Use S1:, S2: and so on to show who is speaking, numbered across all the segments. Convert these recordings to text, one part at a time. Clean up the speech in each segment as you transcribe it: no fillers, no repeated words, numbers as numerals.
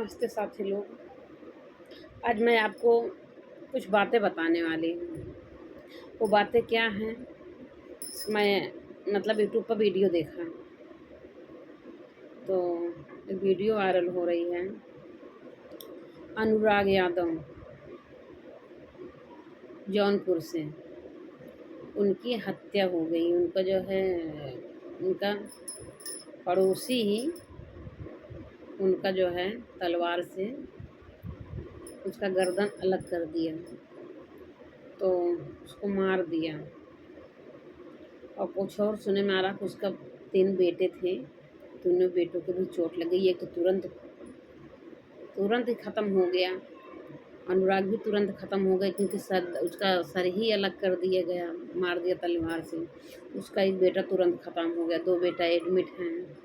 S1: नमस्ते साथी लोग। आज मैं आपको कुछ बातें बताने वाली हूँ। वो बातें क्या हैं? मैं यूट्यूब पर वीडियो देखा, तो एक वीडियो वायरल हो रही है। अनुराग यादव जौनपुर से, उनकी हत्या हो गई। उनका जो है, उनका पड़ोसी ही उनका जो है तलवार से उसका गर्दन अलग कर दिया, तो उसको मार दिया। और कुछ और सुने में आ रहा कि उसका 3 बेटे थे, तीनों बेटों को भी चोट लग गई। एक तो तुरंत ही ख़त्म हो गया। अनुराग भी तुरंत ख़त्म हो गया, क्योंकि उसका सर ही अलग कर दिया गया, मार दिया तलवार से। उसका एक बेटा तुरंत ख़त्म हो गया, 2 बेटा एडमिट हैं।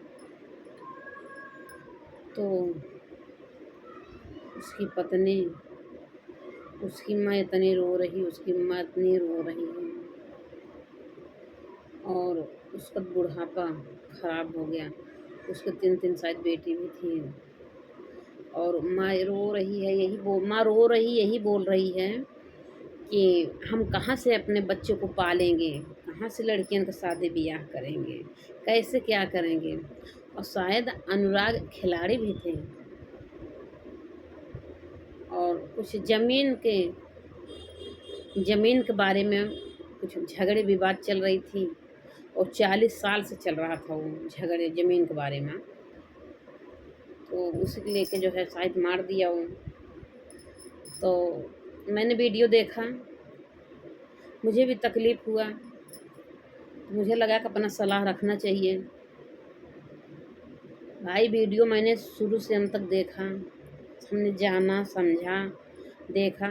S1: तो उसकी पत्नी, उसकी माँ इतनी रो रही, उसकी माँ इतनी रो रही है। और उसका बुढ़ापा ख़राब हो गया। उसके 3 शायद बेटी भी थी। और माँ रो रही है, यही बोल रही है कि हम कहाँ से अपने बच्चों को पालेंगे, कहाँ से लड़कियों का शादी ब्याह करेंगे, कैसे क्या करेंगे। और शायद अनुराग खिलाड़ी भी थे। और कुछ ज़मीन के बारे में कुछ झगड़े विवाद चल रही थी, और 40 साल से चल रहा था वो झगड़े ज़मीन के बारे में। तो उसी को लेके जो है शायद मार दिया वो। तो मैंने वीडियो देखा, मुझे भी तकलीफ़ हुआ। मुझे लगा कि अपना सलाह रखना चाहिए। भाई वीडियो मैंने शुरू से अंत तक देखा, हमने जाना, समझा, देखा।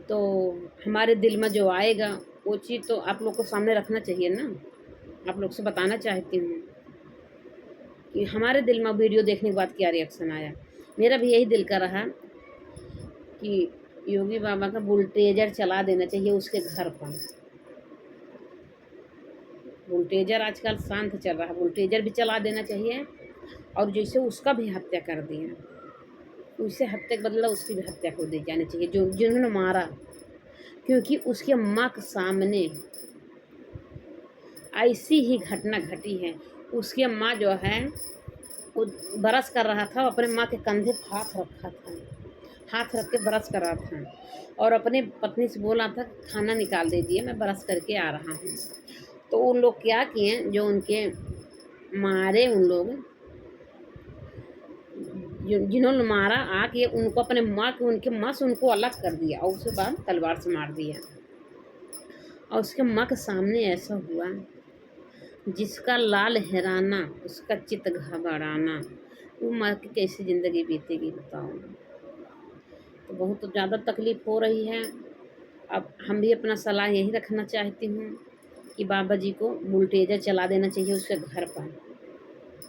S1: तो हमारे दिल में जो आएगा वो चीज़ तो आप लोग को सामने रखना चाहिए ना। आप लोग से बताना चाहती हूँ कि हमारे दिल में वीडियो देखने के बाद क्या रिएक्शन आया। मेरा भी यही दिल कर रहा कि योगी बाबा का बुलडोज़र चला देना चाहिए उसके घर पर। बुलडोज़र आजकल शांत चल रहा है, बुलडोज़र भी चला देना चाहिए। और जैसे उसका भी हत्या कर दिया, उससे हत्या के बदला उसकी भी हत्या कर दी जानी चाहिए, जिन्होंने मारा। क्योंकि उसके माँ के सामने ऐसी ही घटना घटी है। उसकी माँ जो है वो ब्रश कर रहा था, अपने माँ के कंधे पर हाथ रख के ब्रश कर रहा था, और अपनी पत्नी से बोला था खाना निकाल दीजिए, मैं ब्रश करके आ रहा हूँ। तो उन लोग क्या किए, जो उनके मारे, उन लोग जिन्होंने मारा आके उनको उनके माँ से उनको अलग कर दिया, और उसके बाद तलवार से मार दिया। और उसके माँ के सामने ऐसा हुआ, जिसका लाल हैराना उसका चित घबराना। वो माँ की कैसी ज़िंदगी बीतेगी बताओ। तो बहुत ज़्यादा तकलीफ़ हो रही है। अब हम भी अपना सलाह यही रखना चाहती हूँ कि बाबा जी को बुलडोज़र चला देना चाहिए उसके घर पर,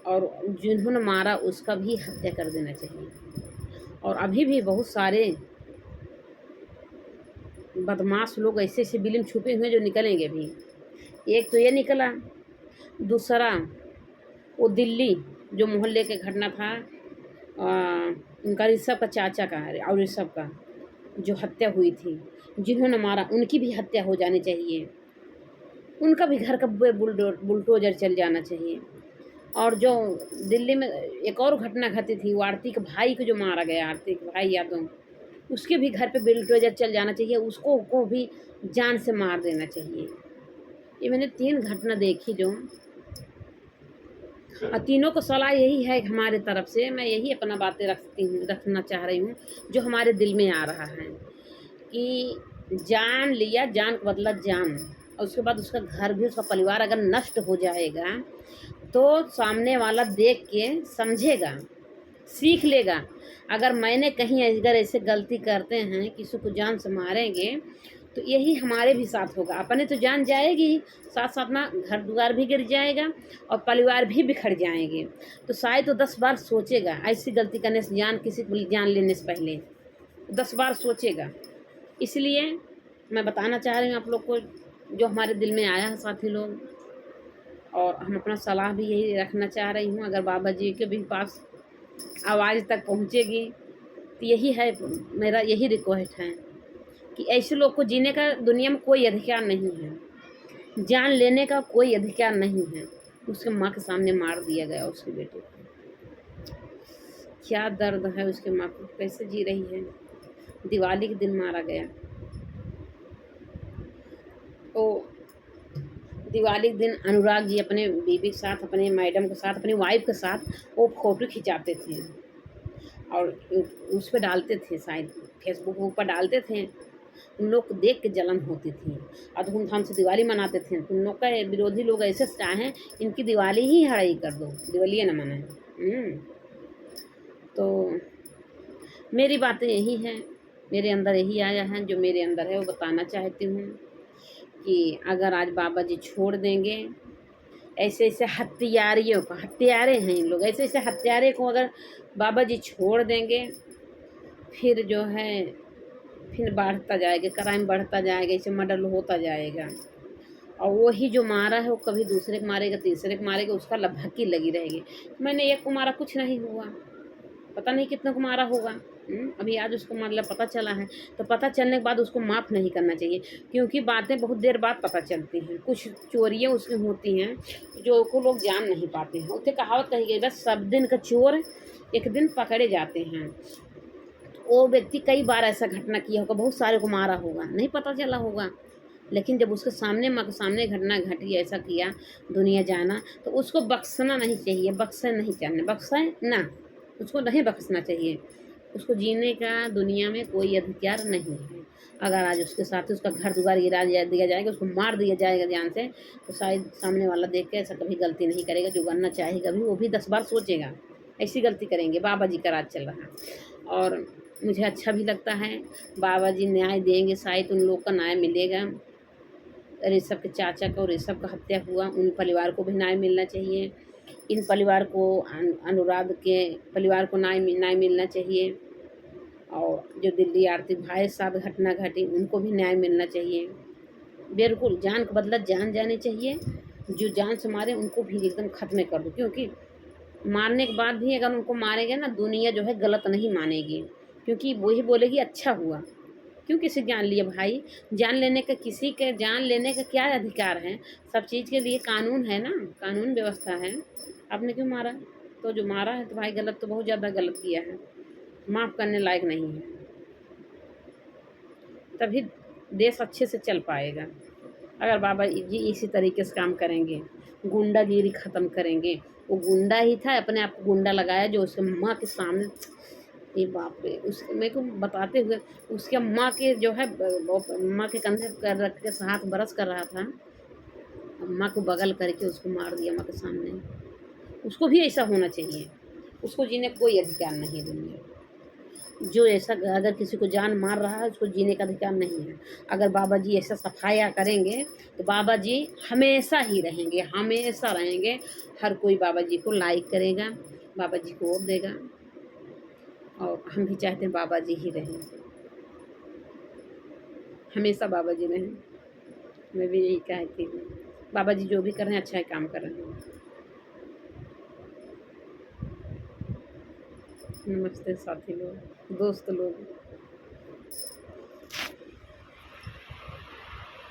S1: और जिन्होंने मारा उसका भी हत्या कर देना चाहिए। और अभी भी बहुत सारे बदमाश लोग ऐसे बिलिम छुपे हुए जो निकलेंगे भी। एक तो ये निकला, दूसरा वो दिल्ली जो मोहल्ले के घटना था, उनका ऋषभ का चाचा का और ऋषभ का जो हत्या हुई थी, जिन्होंने मारा उनकी भी हत्या हो जानी चाहिए। उनका भी घर का बुलडोज़र चल जाना चाहिए। और जो दिल्ली में एक और घटना घटी थी, वो आरती के भाई को जो मारा गया, आरती के भाई यादव, उसके भी घर पे बुलडोज़र चल जाना चाहिए। उसको को भी जान से मार देना चाहिए। ये मैंने 3 घटना देखी जो, तीनों को सलाह यही है हमारे तरफ से। मैं यही अपना बातें रखना चाह रही हूँ, जो हमारे दिल में आ रहा है कि जान लिया, जान का बदला जान। और उसके बाद उसका घर भी, उसका परिवार अगर नष्ट हो जाएगा तो सामने वाला देख के समझेगा, सीख लेगा। अगर मैंने कहीं अगर ऐसे गलती करते हैं, किसी को जान से मारेंगे, तो यही हमारे भी साथ होगा। अपने तो जान जाएगी, साथ साथ ना घर द्वार भी गिर जाएगा और परिवार भी बिखर जाएंगे। तो शायद तो 10 बार सोचेगा ऐसी गलती करने से, किसी को जान लेने से पहले 10 बार सोचेगा। इसलिए मैं बताना चाह रही हूँ आप लोग को, जो हमारे दिल में आया है साथी लोग। और हम अपना सलाह भी यही रखना चाह रही हूँ, अगर बाबा जी के भी पास आवाज़ तक पहुँचेगी। तो यही है, मेरा यही रिक्वेस्ट है कि ऐसे लोग को जीने का दुनिया में कोई अधिकार नहीं है, जान लेने का कोई अधिकार नहीं है। उसके माँ के सामने मार दिया गया उसके बेटे को। क्या दर्द है उसके माँ को, कैसे जी रही है। दिवाली के दिन मारा गया। तो दिवाली के दिन अनुराग जी अपने बीवी के साथ, अपने मैडम के साथ, अपनी वाइफ के साथ वो फ़ोटो खिंचाते थे और उस पे डालते थे, शायद फेसबुक पर डालते थे। उन लोग को देख के जलन होती थी और धूमधाम से दिवाली मनाते थे। उन लोग का विरोधी लोग ऐसे चाहें इनकी दिवाली ही हड़ाई कर दो, दिवाली न मनाएं। तो मेरी बातें यही हैं, मेरे अंदर यही आया है, जो मेरे अंदर है वो बताना चाहती हूँ कि अगर आज बाबा जी छोड़ देंगे, ऐसे ऐसे हत्यारियों को, हत्यारे हैं इन लोग, ऐसे ऐसे हत्यारे को अगर बाबा जी छोड़ देंगे, फिर जो है फिर बढ़ता जाएगा, क्राइम बढ़ता जाएगा, इसे मर्डर होता जाएगा। और वही जो मारा है वो कभी दूसरे को मारेगा, तीसरे को मारेगा, उसका लभक्की लगी रहेगी। मैंने एक को मारा, कुछ नहीं हुआ, पता नहीं कितने को मारा होगा। अभी आज उसको मतलब पता चला है, तो पता चलने के बाद उसको माफ़ नहीं करना चाहिए, क्योंकि बातें बहुत देर बाद पता चलती हैं। कुछ चोरियाँ उसमें होती हैं जो को लोग जान नहीं पाते हैं। उससे कहावत कही गई, बस सब दिन का चोर एक दिन पकड़े जाते हैं। वो व्यक्ति कई बार ऐसा घटना किया होगा, बहुत सारे को मारा होगा, नहीं पता चला होगा, लेकिन जब उसके सामने माँ के सामने घटना घटी, ऐसा किया, दुनिया जाना, तो उसको बख्शना नहीं चाहिए, बख्शे नहीं चाहिए, बख्शे ना, उसको नहीं बख्शना चाहिए। उसको जीने का दुनिया में कोई अधिकार नहीं है। अगर आज उसके साथ उसका घर दुआर गिरा दिया जाएगा, उसको मार दिया जाएगा जान से, तो शायद सामने वाला देख के ऐसा कभी गलती नहीं करेगा। जो करना चाहेगा भी वो भी 10 बार सोचेगा, ऐसी गलती करेंगे। बाबा जी का राज चल रहा है और मुझे अच्छा भी लगता है। बाबा जी न्याय देंगे, शायद उन लोग का न्याय मिलेगा। ऋषभ के चाचा का और ऋषभ का हत्या हुआ, उन परिवार को भी न्याय मिलना चाहिए। इन परिवार को, अनुराग के परिवार को न्याय मिलना चाहिए। और जो दिल्ली आरती भाई के साथ घटना घटी, उनको भी न्याय मिलना चाहिए। बिल्कुल जान का बदला जान जानी चाहिए। जो जान से मारे उनको भी एकदम ख़त्म कर दो, क्योंकि मारने के बाद भी अगर उनको मारेंगे ना, दुनिया जो है गलत नहीं मानेगी, क्योंकि वही बोलेगी अच्छा हुआ। क्यों किसी जान लिए भाई? जान लेने का, किसी के जान लेने का क्या अधिकार है? सब चीज़ के लिए कानून है ना, कानून व्यवस्था है। आपने क्यों मारा? तो जो मारा है तो भाई गलत, तो बहुत ज़्यादा गलत किया है, माफ़ करने लायक नहीं है। तभी देश अच्छे से चल पाएगा। अगर बाबा जी इसी तरीके से काम करेंगे, गुंडागिरी ख़त्म करेंगे। वो गुंडा ही था, अपने आप को गुंडा लगाया, जो उसके माँ के सामने, ये बाप रे! उस मेरे को बताते हुए उसके माँ के जो है माँ के कंधे पर रख के हाथ ब्रश कर रहा था, माँ को बगल करके उसको मार दिया माँ के सामने। उसको भी ऐसा होना चाहिए। उसको जीने का कोई अधिकार नहीं है दुनिया में। जो ऐसा अगर किसी को जान मार रहा है, उसको जीने का अधिकार नहीं है। अगर बाबा जी ऐसा सफाया करेंगे तो बाबा जी हमेशा ही रहेंगे, हमेशा रहेंगे। हर कोई बाबा जी को लाइक करेगा, बाबा जी को वोट देगा, और हम भी चाहते हैं बाबा जी ही रहें, हमेशा बाबा जी रहें। मैं भी यही कहती हूँ, बाबा जी जो भी कर रहे हैं अच्छा ही काम कर रहे हैं। नमस्ते साथी लोग, दोस्त लोग।